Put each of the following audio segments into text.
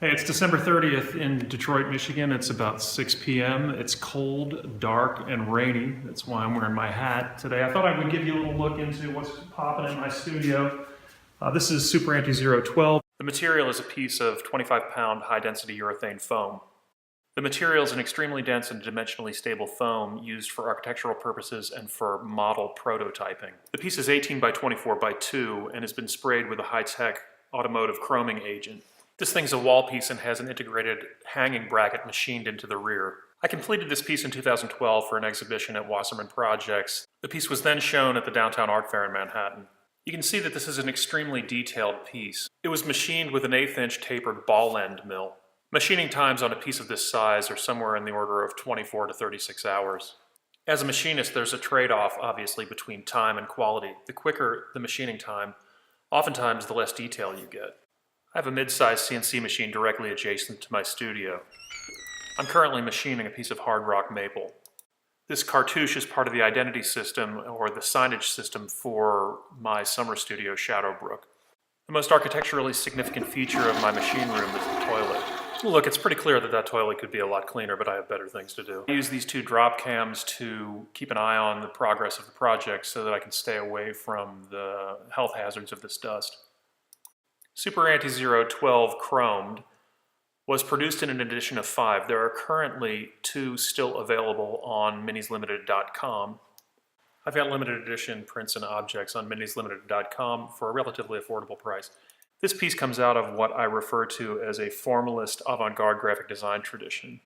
Hey, it's December 30th in Detroit, Michigan. It's about 6 p.m. It's cold, dark, and rainy. That's why I'm wearing my hat today. I thought I would give you a little look into what's popping in my studio. This is Super Anti-Zero 12. The material is a piece of 25-pound high-density urethane foam. The material is an extremely dense and dimensionally stable foam used for architectural purposes and for model prototyping. The piece is 18 by 24 by 2 and has been sprayed with a high-tech automotive chroming agent. This thing's a wall piece and has an integrated hanging bracket machined into the rear. I completed this piece in 2012 for an exhibition at Wasserman Projects. The piece was then shown at the Downtown Art Fair in Manhattan. You can see that this is an extremely detailed piece. It was machined with an 1/8-inch tapered ball end mill. Machining times on a piece of this size are somewhere in the order of 24 to 36 hours. As a machinist, there's a trade-off, obviously, between time and quality. The quicker the machining time, oftentimes the less detail you get. I have a mid-sized CNC machine directly adjacent to my studio. I'm currently machining a piece of hard rock maple. This cartouche is part of the identity system, or the signage system, for my summer studio, Shadowbrook. The most architecturally significant feature of my machine room is the toilet. Look, it's pretty clear that toilet could be a lot cleaner, but I have better things to do. I use these two drop cams to keep an eye on the progress of the project so that I can stay away from the health hazards of this dust. Super Anti-Zero 12 Chromed was produced in an edition of 5. There are currently 2 still available on minislimited.com. I've got limited edition prints and objects on minislimited.com for a relatively affordable price. This piece comes out of what I refer to as a formalist avant-garde graphic design tradition.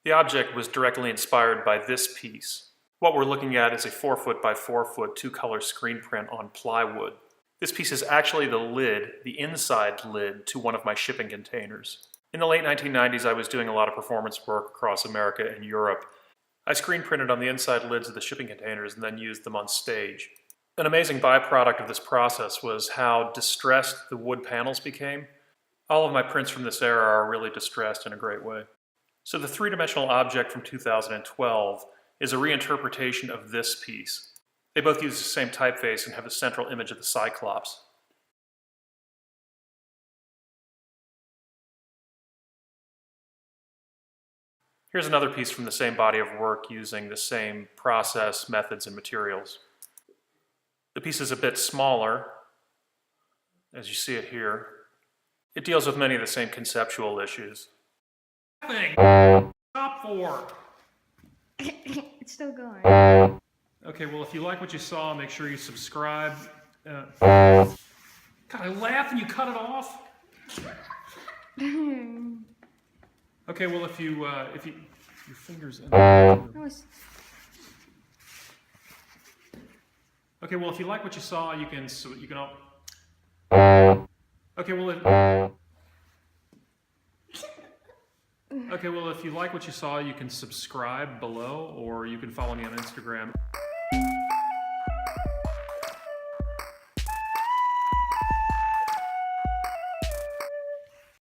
The object was directly inspired by this piece. What we're looking at is a 4-foot by 4-foot 2-color screen print on plywood. This piece is actually the lid, the inside lid, to one of my shipping containers. In the late 1990s, I was doing a lot of performance work across America and Europe. I screen printed on the inside lids of the shipping containers and then used them on stage. An amazing byproduct of this process was how distressed the wood panels became. All of my prints from this era are really distressed in a great way. So the three-dimensional object from 2012 is a reinterpretation of this piece. They both use the same typeface and have a central image of the Cyclops. Here's another piece from the same body of work using the same process, methods, and materials. The piece is a bit smaller, as you see it here. It deals with many of the same conceptual issues. Stop for! It's still going. Okay, well, if you like what you saw, make sure you subscribe. God, I laugh and you cut it off? Okay, well, if you your fingers in. Okay, well, if you like what you saw, you can all. Okay, well, Okay, well, if you like what you saw, you can subscribe below, or you can follow me on Instagram.